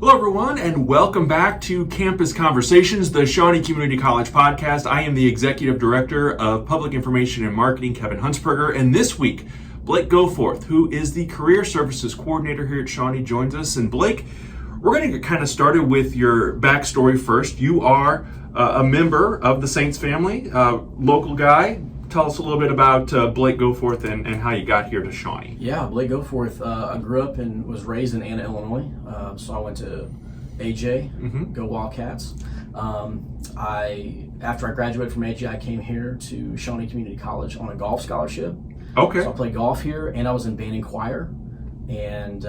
Hello, everyone, and welcome back to Campus Conversations, the Shawnee Community College podcast. I am the Executive Director of Public Information and Marketing, Kevin Huntsberger, and this week, Blake Goforth, who is the Career Services Coordinator here at Shawnee, joins us. And Blake, we're going to get kind of started with your backstory first. You are a member of the Saints family, local guy. Tell us a little bit about Blake Goforth and how you got here to Shawnee. Yeah, Blake Goforth. I grew up and was raised in Anna, Illinois. So I went to AJ, Go Wildcats. After I graduated from AJ, I came here to Shawnee Community College on a golf scholarship. Okay. So I played golf here, and I was in band and choir, and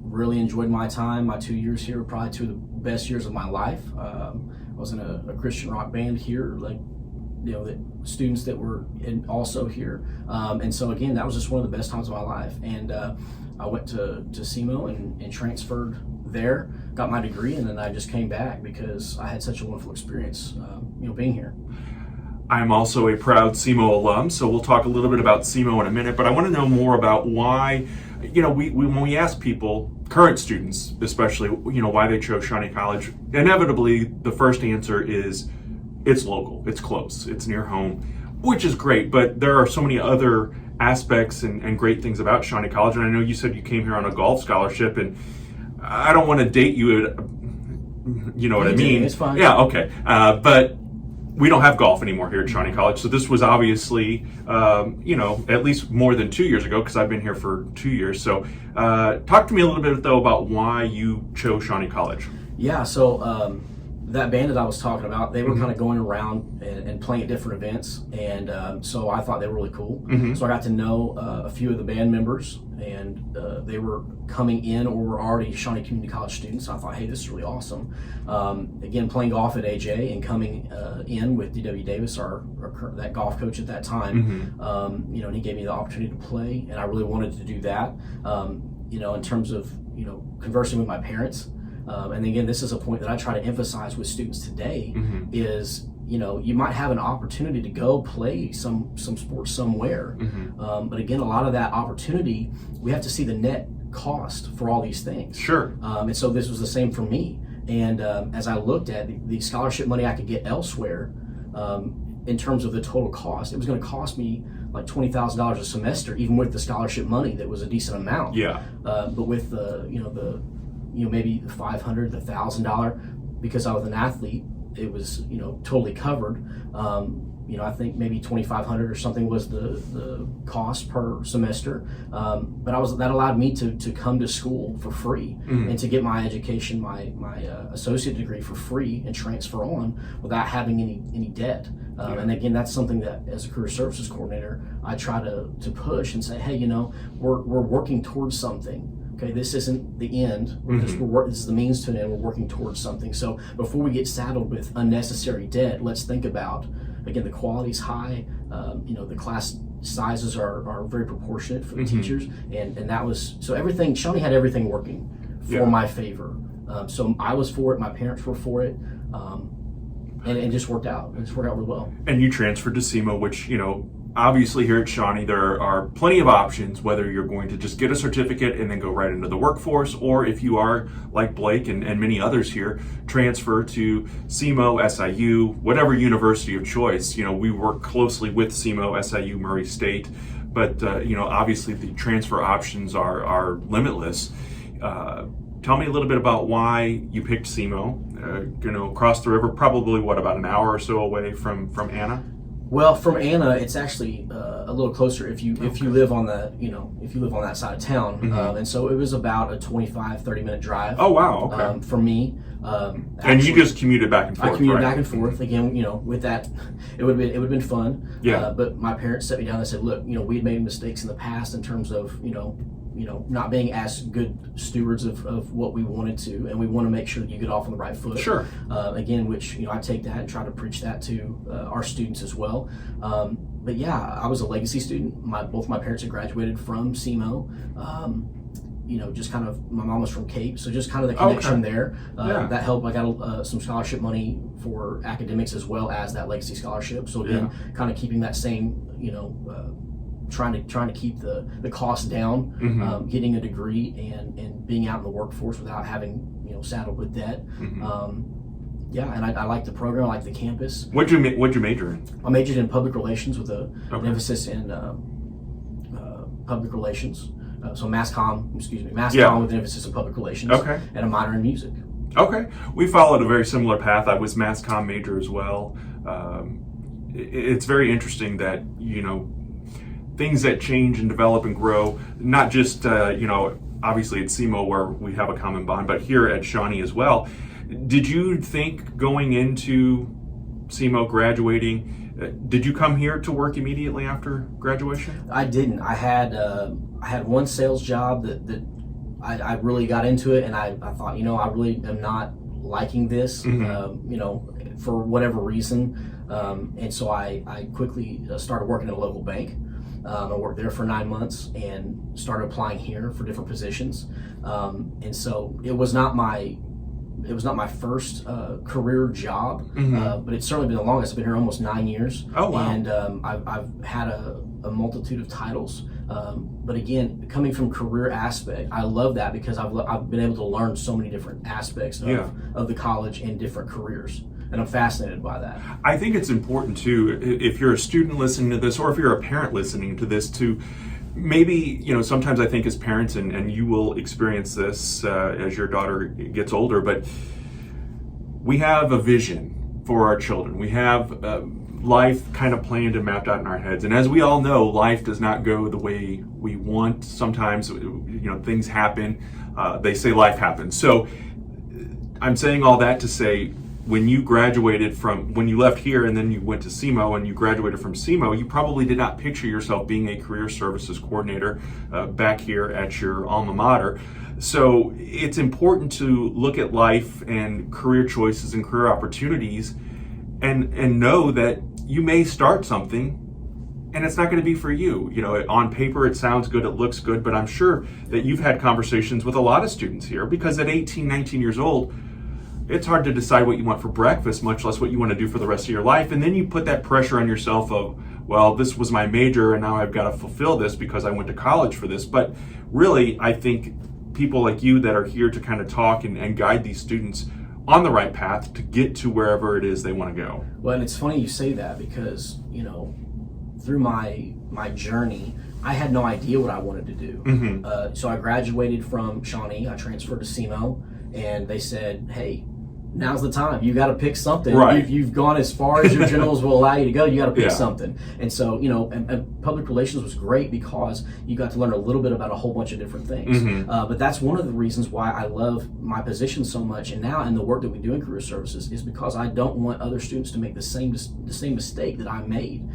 really enjoyed my time. My 2 years here were probably two of the best years of my life. I was in a Christian rock band here, the students that were also here. And so again, that was just one of the best times of my life. And I went to SEMO and transferred there, got my degree, and then I just came back because I had such a wonderful experience, being here. I'm also a proud SEMO alum, so we'll talk a little bit about SEMO in a minute, but I want to know more about why, when we ask people, current students especially, why they chose Shawnee College, inevitably the first answer is it's local, it's close, it's near home, which is great, but there are so many other aspects and great things about Shawnee College. And I know you said you came here on a golf scholarship, and I don't want to date you, you know what I mean? It's fine. Yeah, okay. But we don't have golf anymore here at Shawnee College, so this was obviously, at least more than 2 years ago, because I've been here for 2 years. So talk to me a little bit, though, about why you chose Shawnee College. Yeah, so that band that I was talking about, they were kind of going around and playing at different events, and so I thought they were really cool. So I got to know a few of the band members, and they were coming in or were already Shawnee Community College students. So I thought, hey, this is really awesome. Again, playing golf at AJ and coming in with D.W. Davis, that golf coach at that time, and he gave me the opportunity to play, and I really wanted to do that. In terms of conversing with my parents. And again, this is a point that I try to emphasize with students today is, you might have an opportunity to go play some sports somewhere. But again, a lot of that opportunity, we have to see the net cost for all these things. Sure. And so this was the same for me. And as I looked at the scholarship money I could get elsewhere, in terms of the total cost, it was going to cost me like $20,000 a semester, even with the scholarship money that was a decent amount. Yeah. But with maybe the $500, the $1,000, because I was an athlete, it was totally covered. I think maybe $2,500 or something was the cost per semester. But that allowed me to come to school for free and to get my education, my associate degree for free and transfer on without having any debt. And again, that's something that as a career services coordinator, I try to push and say, hey, we're working towards something. Okay, this isn't the end. This is the means to an end. We're working towards something. So before we get saddled with unnecessary debt, let's think about, again, the quality's high. The class sizes are very proportionate for the teachers, and that was so everything. Shawnee had everything working for my favor. So I was for it. My parents were for it, and it just worked out. It just worked out really well. And you transferred to SEMO, which obviously here at Shawnee, there are plenty of options, whether you're going to just get a certificate and then go right into the workforce, or if you are like Blake and many others here, transfer to SEMO, SIU, whatever university of choice. We work closely with SEMO, SIU, Murray State, but obviously the transfer options are limitless. Tell me a little bit about why you picked SEMO, across the river, probably about an hour or so away from Anna? Well, from Anna, it's actually a little closer if you live on that side of town, and so it was about a 25-30 minute drive. Oh wow! Okay. For me, and you just commuted back and forth. I commuted right? back and forth again. With that, it would have been fun. Yeah. But my parents set me down and said, look, we had made mistakes in the past in terms of not being as good stewards of what we wanted to, and we want to make sure that you get off on the right foot. Sure. Again, which I take that and try to preach that to our students as well. But yeah, I was a legacy student. Both my parents had graduated from SEMO. Just kind of, my mom was from Cape, so just kind of the connection there. That helped. I got some scholarship money for academics as well as that legacy scholarship. So again, kind of keeping that same, trying to keep the cost down, getting a degree and being out in the workforce without having saddled with debt. Yeah, and I like the program. I like the campus. What'd you major in? I majored in public relations with an emphasis in public relations. So mass comm with an emphasis in public relations. Okay. And a minor in music. Okay. We followed a very similar path. I was mass comm major as well. It's very interesting that, things that change and develop and grow, not just, obviously at SEMO where we have a common bond, but here at Shawnee as well. Did you think going into SEMO, graduating, did you come here to work immediately after graduation? I didn't. I had one sales job that I really got into it, and I thought, I really am not liking this, for whatever reason. And so I quickly started working at a local bank. I worked there for 9 months and started applying here for different positions. And so it was not my first career job, but it's certainly been the longest. I've been here almost 9 years. Oh, wow. And I've had a multitude of titles. But again, coming from career aspect, I love that because I've been able to learn so many different aspects of the college and different careers. And I'm fascinated by that. I think it's important too, if you're a student listening to this, or if you're a parent listening to this, to maybe, sometimes I think as parents, and you will experience this as your daughter gets older, but we have a vision for our children. We have life kind of planned and mapped out in our heads. And as we all know, life does not go the way we want. Sometimes, things happen. They say life happens. So I'm saying all that to say, when you left here and then you went to SEMO and you graduated from SEMO, you probably did not picture yourself being a career services coordinator back here at your alma mater. So it's important to look at life and career choices and career opportunities and know that you may start something and it's not going to be for you. On paper it sounds good, it looks good, but I'm sure that you've had conversations with a lot of students here, because at 18, 19 years old, it's hard to decide what you want for breakfast, much less what you want to do for the rest of your life. And then you put that pressure on yourself of, well, this was my major and now I've got to fulfill this because I went to college for this. But really, I think people like you that are here to kind of talk and guide these students on the right path to get to wherever it is they want to go. Well, and it's funny you say that because, through my journey, I had no idea what I wanted to do. So I graduated from Shawnee, I transferred to SEMO, and they said, hey, now's the time. You got to pick something. Right. You've gone as far as your generals will allow you to go. You got to pick something. And so, and public relations was great because you got to learn a little bit about a whole bunch of different things. But that's one of the reasons why I love my position so much. And now in the work that we do in career services is because I don't want other students to make the same mistake that I made.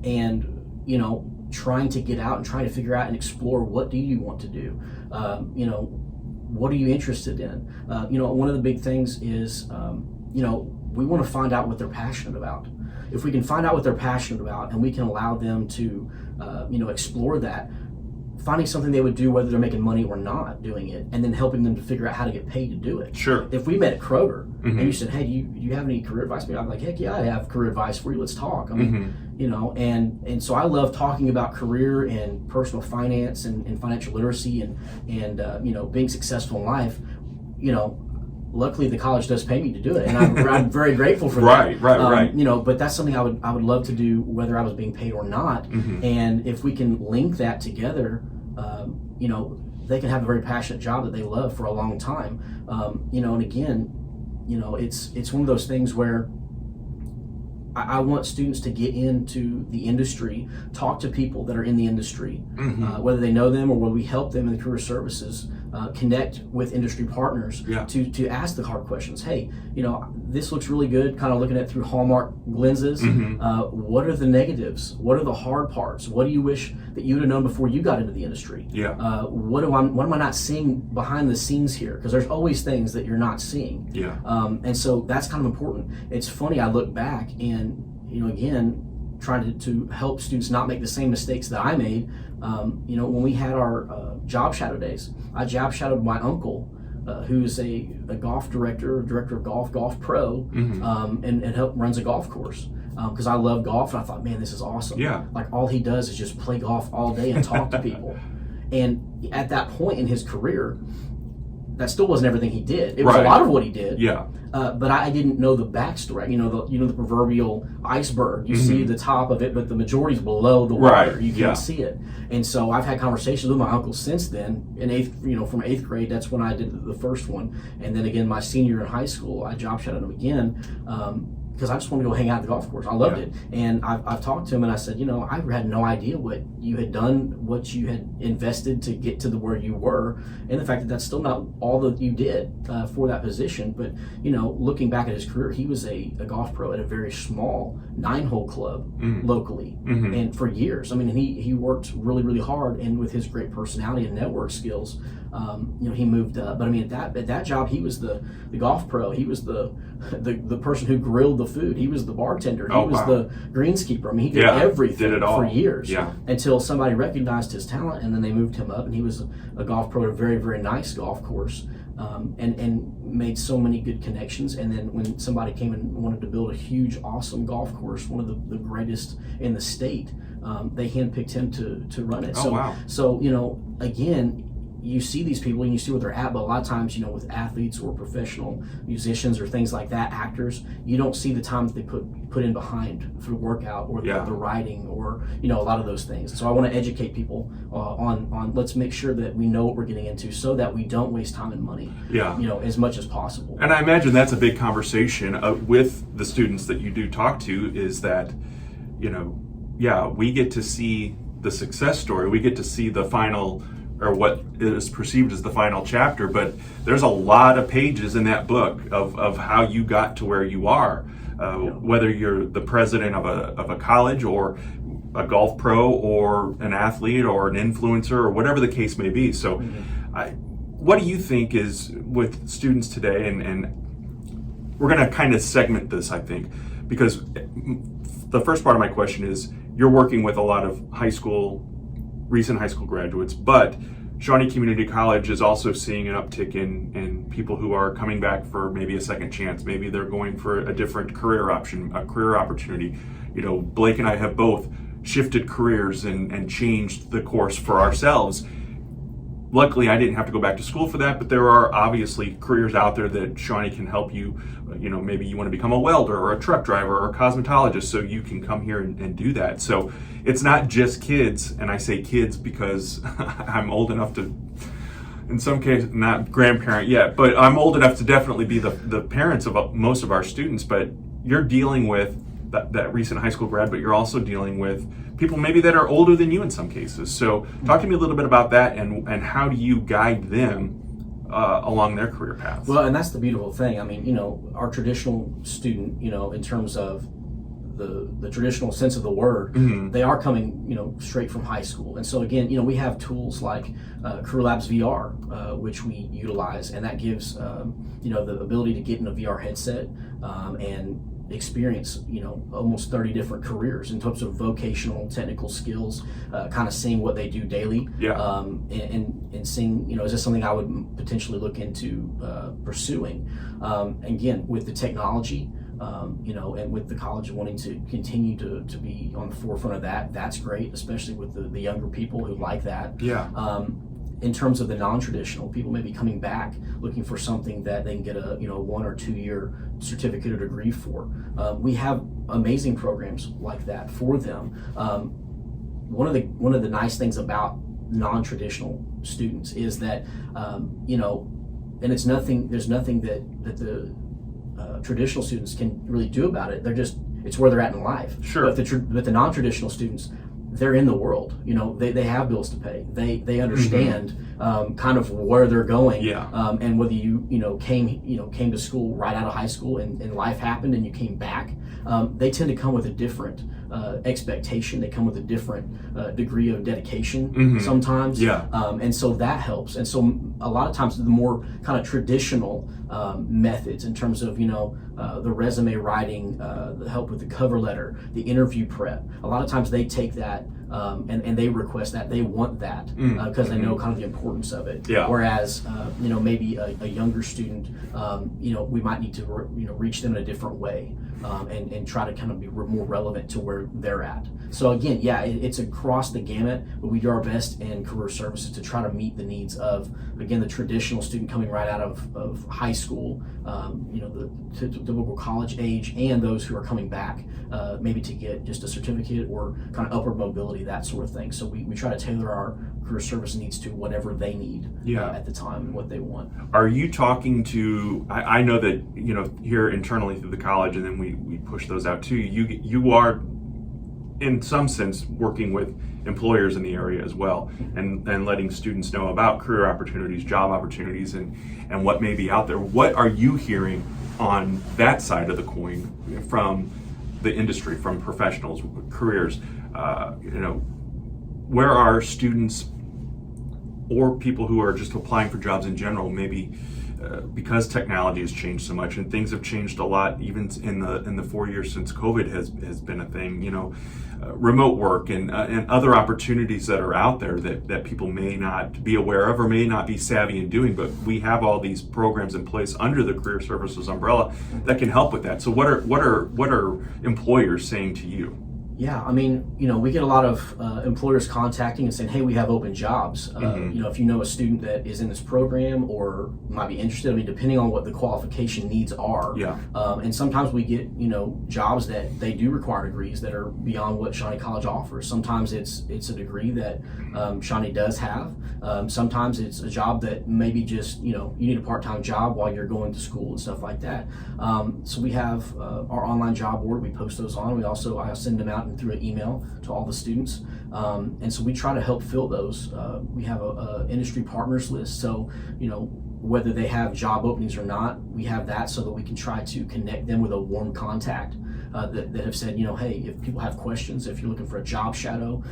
And, trying to get out and trying to figure out and explore, what do you want to do? What are you interested in? One of the big things is, we want to find out what they're passionate about. If we can find out what they're passionate about and we can allow them to, explore that, finding something they would do whether they're making money or not doing it, and then helping them to figure out how to get paid to do it. Sure. If we met at Kroger and you said, hey, do you have any career advice for me? I'm like, heck yeah, I have career advice for you. Let's talk. I mean, and so I love talking about career and personal finance and financial literacy and being successful in life. Luckily the college does pay me to do it, and I'm very grateful for that. Right. But that's something I would love to do whether I was being paid or not. And if we can link that together, they can have a very passionate job that they love for a long time. And again, it's one of those things where I want students to get into the industry, talk to people that are in the industry, whether they know them or whether we help them in the career services, connect with industry partners to ask the hard questions. Hey, this looks really good, kind of looking at it through Hallmark lenses. What are the negatives? What are the hard parts? What do you wish that you would have known before you got into the industry? What am I not seeing behind the scenes here? Because there's always things that you're not seeing. And so that's kind of important. It's funny, I look back and, again, trying to help students not make the same mistakes that I made. When we had our job shadow days, I job shadowed my uncle, who's a golf director of golf pro, and runs a golf course. Because I love golf, and I thought, man, this is awesome. Like, all he does is just play golf all day and talk to people. And at that point in his career, that still wasn't everything he did. It was Right. a lot of what he did. Yeah. But I didn't know the backstory. The proverbial iceberg. You see the top of it, but the majority's below the water. Right. You can't Yeah. see it. And so I've had conversations with my uncle since then. In from 8th grade, that's when I did the first one, and then again my senior in high school, I job shadowed him again. Because I just wanted to go hang out at the golf course. I loved it. And I've talked to him and I said, I had no idea what you had done, what you had invested to get to where you were, and the fact that that's still not all that you did for that position. But, looking back at his career, he was a golf pro at a very small 9-hole club locally. And for years. I mean, he worked really, really hard, and with his great personality and network skills, he moved up. But I mean, at that job, he was the golf pro. He was the person who grilled the food. He was the bartender. He was the greenskeeper. I mean, he did everything did it all. for years. Yeah. Until somebody recognized his talent, and then they moved him up, and he was a golf pro at a very, very nice golf course, and made so many good connections. And then when somebody came and wanted to build a huge, awesome golf course, one of the greatest in the state, they handpicked him to run it. Oh, wow. So, again, you see these people and you see where they're at, but a lot of times, with athletes or professional musicians or things like that, actors, you don't see the time that they put in behind through workout or the writing or, a lot of those things. So I want to educate people on let's make sure that we know what we're getting into so that we don't waste time and money, as much as possible. And I imagine that's a big conversation with the students that you do talk to, is that, we get to see the success story. We get to see the final, or what is perceived as the final chapter, but there's a lot of pages in that book of how you got to where you are, whether you're the president of a college or a golf pro or an athlete or an influencer or whatever the case may be. So what do you think is with students today, and we're going to kind of segment this, I think, because the first part of my question is, you're working with a lot of recent high school graduates, but Shawnee Community College is also seeing an uptick in people who are coming back for maybe a second chance. Maybe they're going for a different career opportunity. Blake and I have both shifted careers and changed the course for ourselves. Luckily, I didn't have to go back to school for that, but there are obviously careers out there that Shawnee can help you. Maybe you want to become a welder or a truck driver or a cosmetologist, so you can come here and do that. So it's not just kids, and I say kids because I'm old enough to, in some cases, not grandparent yet, but I'm old enough to definitely be the parents of most of our students. But you're dealing with that recent high school grad, but you're also dealing with people maybe that are older than you in some cases. So talk to me a little bit about that, and how do you guide them along their career paths? Well, and that's the beautiful thing. I mean, our traditional student, in terms of the traditional sense of the word, they are coming, straight from high school. And so again, we have tools like Career Labs VR, which we utilize, and that gives, the ability to get in a VR headset and experience almost 30 different careers in terms of vocational technical skills, kind of seeing what they do daily, and seeing is this something I would potentially look into pursuing. Again, with the technology, and with the college wanting to continue to be on the forefront of that's great, especially with the younger people who like that. In terms of the non-traditional, people may be coming back looking for something that they can get a 1 or 2 year certificate or degree for. We have amazing programs like that for them. One of the nice things about non-traditional students is that and there's nothing that the traditional students can really do about it. It's where they're at in life. Sure. But the non-traditional students, they're in the world. They have bills to pay. They understand kind of where they're going. And whether you came to school right out of high school and life happened and you came back, they tend to come with a different expectation. They come with a different degree of dedication sometimes. And so that helps. And so a lot of times the more kind of traditional methods in terms of the resume writing, the help with the cover letter, the interview prep, a lot of times they take that and they request that. They want that because they know kind of the importance of it. Whereas maybe a younger student, we might need to reach them in a different way. and try to kind of be more relevant to where they're at. So again, yeah, it's across the gamut, but we do our best in career services to try to meet the needs of, again, the traditional student coming right out of high school, the typical college age, and those who are coming back maybe to get just a certificate or kind of upward mobility, that sort of thing. So we try to tailor our career service needs to whatever they need at the time and what they want. Are you talking to, I know that, here internally through the college, and then we push those out to you. You are, in some sense, working with employers in the area as well, and letting students know about career opportunities, job opportunities, and what may be out there. What are you hearing on that side of the coin from the industry, from professionals, careers? Where are students or people who are just applying for jobs in general, maybe because technology has changed so much and things have changed a lot, even in the 4 years since COVID has been a thing, remote work and other opportunities that are out there that people may not be aware of or may not be savvy in doing, but we have all these programs in place under the career services umbrella that can help with that. So what are employers saying to you? Yeah, I mean, we get a lot of employers contacting and saying, hey, we have open jobs. If you know a student that is in this program or might be interested, I mean, depending on what the qualification needs are. Yeah. And sometimes we get, jobs that they do require degrees that are beyond what Shawnee College offers. Sometimes it's a degree that Shawnee does have. Sometimes it's a job that maybe just, you need a part-time job while you're going to school and stuff like that. So we have our online job board. We post those on. I send them out through an email to all the students, and so we try to help fill those. We have a industry partners list, so whether they have job openings or not, we have that so that we can try to connect them with a warm contact that have said, hey, if people have questions, if you're looking for a job shadow,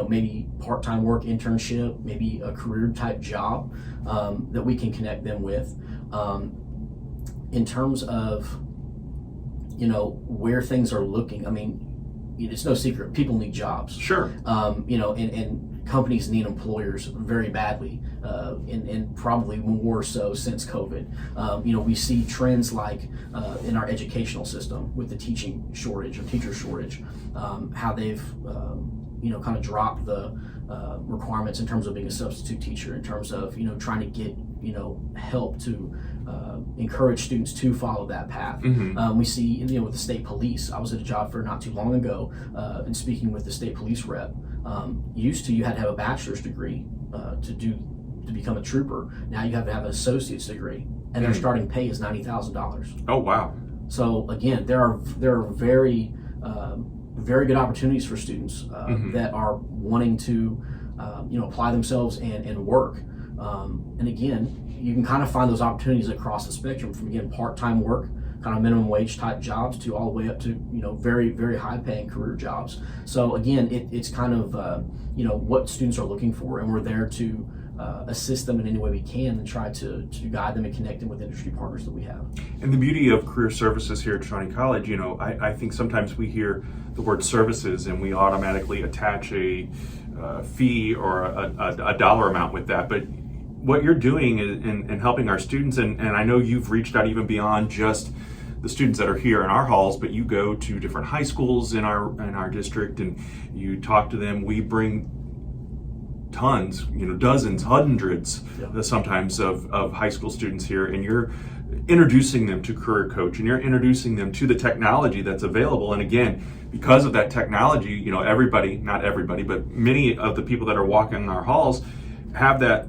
maybe part-time work, internship, maybe a career type job, that we can connect them with. In terms of where things are looking, I mean, it's no secret people need jobs. Sure. And companies need employers very badly, and probably more so since COVID. We see trends like in our educational system with the teaching shortage or teacher shortage, how they've kind of dropped the requirements in terms of being a substitute teacher, in terms of trying to get help to encourage students to follow that path. We see with the state police. I was at a job fair not too long ago, and speaking with the state police rep. You had to have a bachelor's degree to become a trooper. Now you have to have an associate's degree, and their starting pay is $90,000. Oh wow! So again, there are very very good opportunities for students that are wanting to apply themselves and work. And again, you can kind of find those opportunities across the spectrum, from again part-time work, kind of minimum wage type jobs, to all the way up to very very high-paying career jobs. So again, it's kind of what students are looking for, and we're there to assist them in any way we can and try to guide them and connect them with industry partners that we have. And the beauty of career services here at Shawnee College, I think sometimes we hear the word services and we automatically attach a fee or a dollar amount with that, but what you're doing in helping our students, and I know you've reached out even beyond just the students that are here in our halls, but you go to different high schools in our district and you talk to them. We bring tons, dozens, hundreds, sometimes of high school students here, and you're introducing them to Career Coach, and you're introducing them to the technology that's available. And again, because of that technology, everybody, not everybody, but many of the people that are walking our halls have that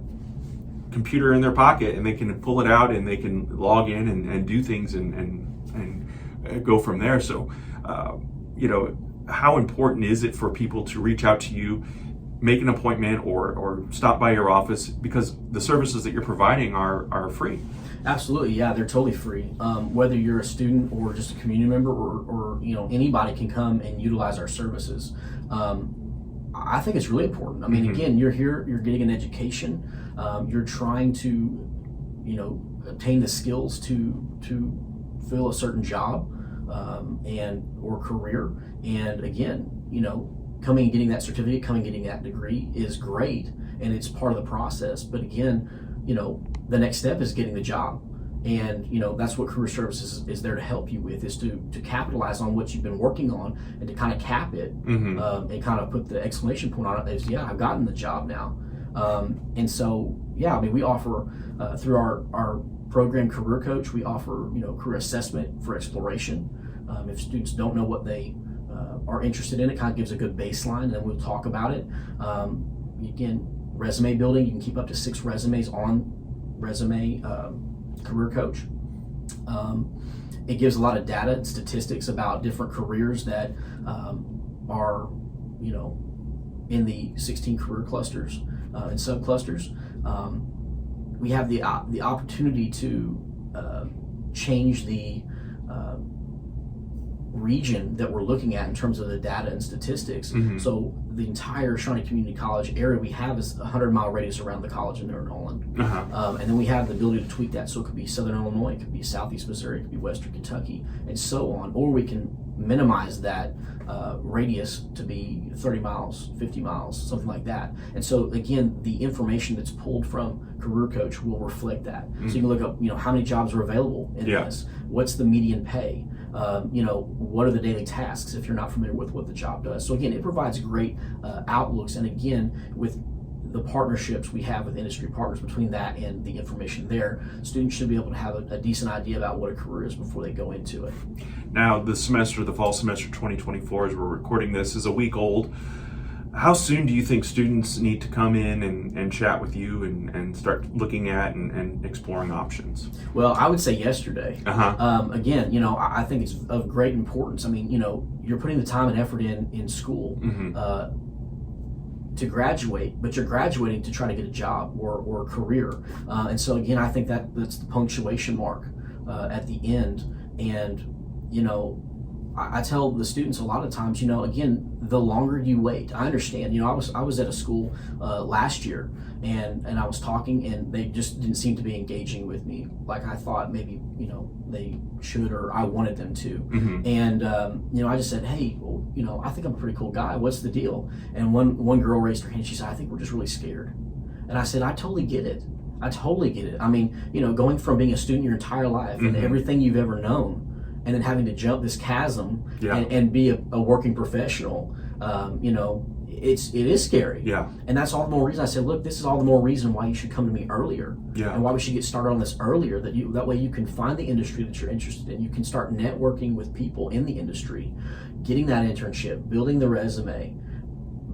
computer in their pocket, and they can pull it out and they can log in and do things and go from there. So, how important is it for people to reach out to you, make an appointment, or stop by your office, because the services that you're providing are free? Absolutely, yeah, they're totally free. Whether you're a student or just a community member, or anybody can come and utilize our services. I think it's really important. I mean, again, you're here, you're getting an education, you're trying to, obtain the skills to fill a certain job or career. And again, coming and getting that certificate, coming and getting that degree is great, and it's part of the process. But again, the next step is getting the job. And that's what career services is there to help you with, is to capitalize on what you've been working on and to kind of cap it, and kind of put the exclamation point on it as, yeah, I've gotten the job now. And so, yeah, I mean, we offer through our program Career Coach, we offer career assessment for exploration. If students don't know what they are interested in, it kind of gives a good baseline, and then we'll talk about it. Again, resume building, you can keep up to 6 resumes on Resume Career Coach. It gives a lot of data and statistics about different careers that are in the 16 career clusters and subclusters. We have the opportunity to change the region that we're looking at in terms of the data and statistics. So the entire Shawnee Community College area we have is a 100-mile radius around the college in New Orleans. And then we have the ability to tweak that, so it could be Southern Illinois, it could be Southeast Missouri, it could be Western Kentucky, and so on. Or we can minimize that radius to be 30 miles, 50 miles, something like that. And so again, the information that's pulled from Career Coach will reflect that. So you can look up, how many jobs are available in this, what's the median pay, what are the daily tasks if you're not familiar with what the job does. So again, it provides great outlooks, and again, with the partnerships we have with industry partners, between that and the information there, students should be able to have a decent idea about what a career is before they go into it. Now, the fall semester 2024, as we're recording this, is a week old. How soon do you think students need to come in and chat with you and start looking at and exploring options? Well, I would say yesterday. Again, I think it's of great importance. I mean, you're putting the time and effort in school to graduate, but you're graduating to try to get a job or a career. And so again, I think that's the punctuation mark at the end. And, I tell the students a lot of times, again, the longer you wait, I understand, I was at a school last year and I was talking, and they just didn't seem to be engaging with me like I thought maybe, they should, or I wanted them to. And, I just said, hey, well, I think I'm a pretty cool guy. What's the deal? And one girl raised her hand. She said, I think we're just really scared. And I said, I totally get it. I mean, going from being a student your entire life and everything you've ever known, and then having to jump this chasm and be a working professional, it is scary. And that's all the more reason I said, look, this is all the more reason why you should come to me earlier, and why we should get started on this earlier, that way you can find the industry that you're interested in. You can start networking with people in the industry, getting that internship, building the resume,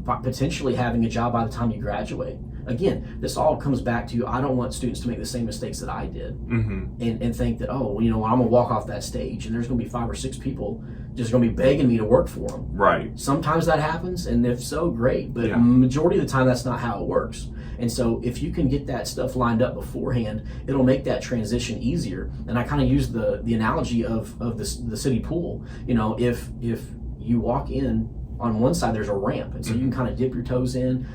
potentially having a job by the time you graduate. Again, this all comes back to, I don't want students to make the same mistakes that I did and think that, I'm going to walk off that stage and there's going to be 5 or 6 people just going to be begging me to work for them. Right. Sometimes that happens, and if so, great. But majority of the time, that's not how it works. And so if you can get that stuff lined up beforehand, it'll make that transition easier. And I kind of use the analogy of the city pool. If you walk in, on one side there's a ramp, and so you can kind of dip your toes in,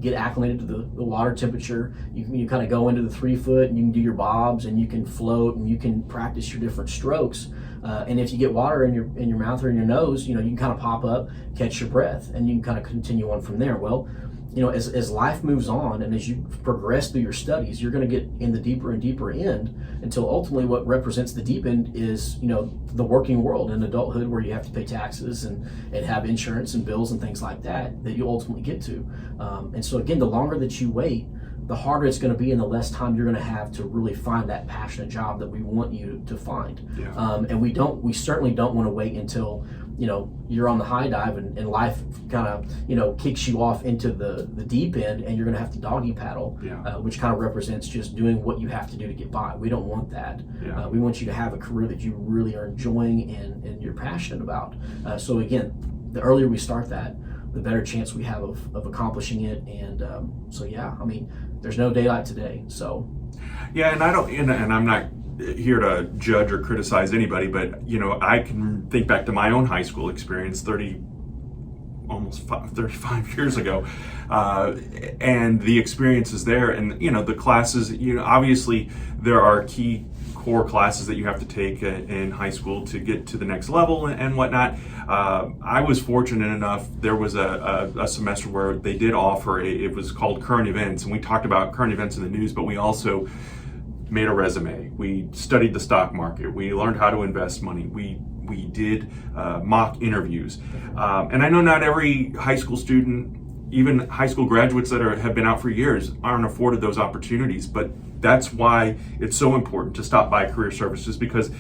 get acclimated to the water temperature. You kind of go into the 3 foot, and you can do your bobs, and you can float, and you can practice your different strokes. And if you get water in your mouth or in your nose, you can kind of pop up, catch your breath, and you can kind of continue on from there. Well, as life moves on and as you progress through your studies, you're going to get in the deeper and deeper end, until ultimately what represents the deep end is, the working world and adulthood, where you have to pay taxes and have insurance and bills and things like that you ultimately get to. And so again, the longer that you wait, the harder it's going to be, and the less time you're going to have to really find that passionate job that we want you to find. And we certainly don't want to wait until you're on the high dive and life kind of kicks you off into the deep end, and you're going to have to doggy paddle, which kind of represents just doing what you have to do to get by. We don't want that. We want you to have a career that you really are enjoying and you're passionate about. So again, the earlier we start that, the better chance we have of accomplishing it. And there's no day like today. So and I'm not here to judge or criticize anybody, but I can think back to my own high school experience almost 35 years ago, and the experiences there, and the classes, obviously there are key core classes that you have to take in high school to get to the next level and whatnot. I was fortunate enough, there was a semester where they did offer it was called current events, and we talked about current events in the news, but we also made a resume. We studied the stock market. We learned how to invest money. We did mock interviews. And I know not every high school student, even high school graduates that have been out for years, aren't afforded those opportunities. But that's why it's so important to stop by Career Services, because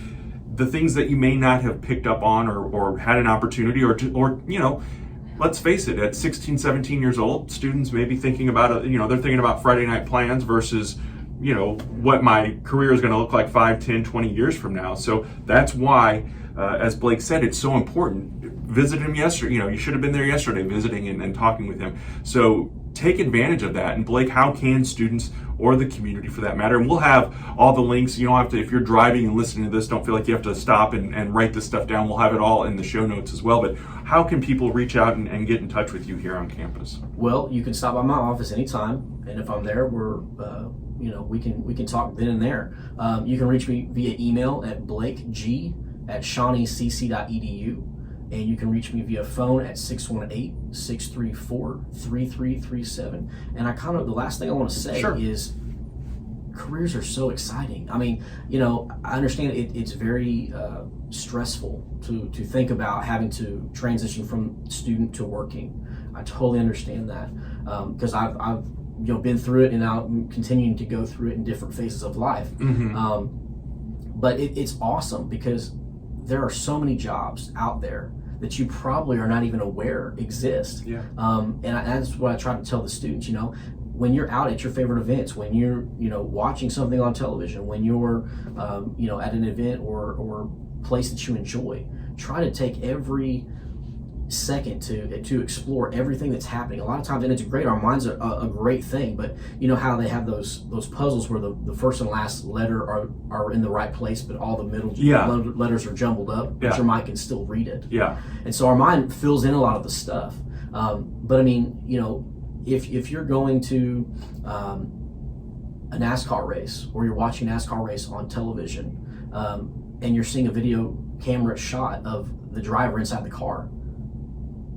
the things that you may not have picked up on or had an opportunity or let's face it, at 16, 17 years old, students may be thinking about they're thinking about Friday night plans versus what my career is going to look like 5, 10, 20 years from now. So that's why, as Blake said, it's so important. Visited him yesterday. You should have been there yesterday visiting and talking with him. So take advantage of that. And Blake, how can students or the community for that matter? And we'll have all the links. You don't have to, if you're driving and listening to this, don't feel like you have to stop and write this stuff down. We'll have it all in the show notes as well. But how can people reach out and get in touch with you here on campus? Well, you can stop by my office anytime. And if I'm there, we can talk then and there. You can reach me via email at blakeg@shawneecc.edu. And you can reach me via phone at 618-634-3337. And the last thing I want to say is careers are so exciting. I mean, I understand it's very stressful to think about having to transition from student to working. I totally understand that because I've been through it, and now I'm continuing to go through it in different phases of life. Mm-hmm. But it's awesome because there are so many jobs out there that you probably are not even aware exist. Yeah. And that's what I try to tell the students, when you're out at your favorite events, when you're, watching something on television, when you're, at an event or place that you enjoy, try to take every second to explore everything that's happening. A lot of times, and it's great, our minds are a great thing, but how they have those puzzles where the first and last letter are in the right place, but all the middle letters are jumbled up, but your mind can still read it. Yeah. And so our mind fills in a lot of the stuff. But I mean, if you're going to a NASCAR race, or you're watching a NASCAR race on television, and you're seeing a video camera shot of the driver inside the car,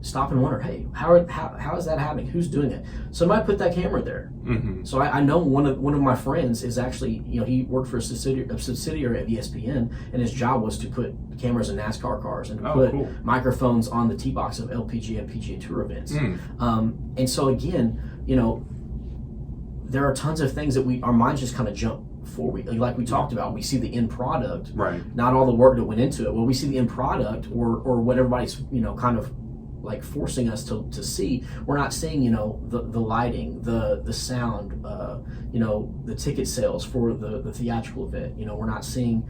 stop and wonder, hey, how is that happening? Who's doing it? Somebody put that camera there. Mm-hmm. So I know one of my friends is actually, he worked for a subsidiary of ESPN, and his job was to put cameras in NASCAR cars and to put microphones on the tee box of LPGA and PGA Tour events. And so again, there are tons of things that our minds just kind of jump forward. Like we talked about, we see the end product, right? Not all the work that went into it. Well, we see the end product or what everybody's kind of like forcing us to see. We're not seeing the lighting, the sound, the ticket sales for the theatrical event. We're not seeing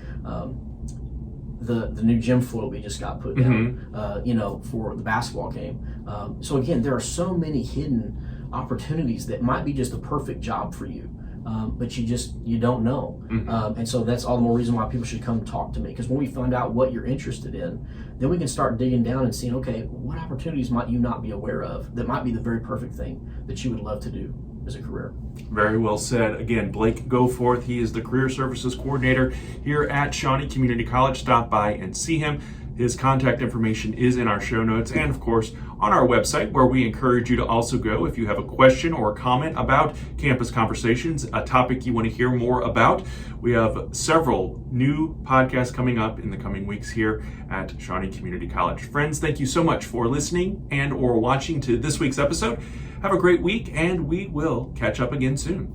the new gym floor we just got put down, for the basketball game. So again, there are so many hidden opportunities that might be just a perfect job for you. But you don't know. Mm-hmm. And so that's all the more reason why people should come talk to me, because when we find out what you're interested in, then we can start digging down and seeing, okay, what opportunities might you not be aware of that might be the very perfect thing that you would love to do as a career. Very well said. Again, Blake Goforth, he is the Career Services Coordinator here at Shawnee Community College. Stop by and see him. His contact information is in our show notes and, of course, on our website, where we encourage you to also go if you have a question or a comment about Campus Conversations, a topic you want to hear more about. We have several new podcasts coming up in the coming weeks here at Shawnee Community College. Friends, thank you so much for listening and or watching to this week's episode. Have a great week, and we will catch up again soon.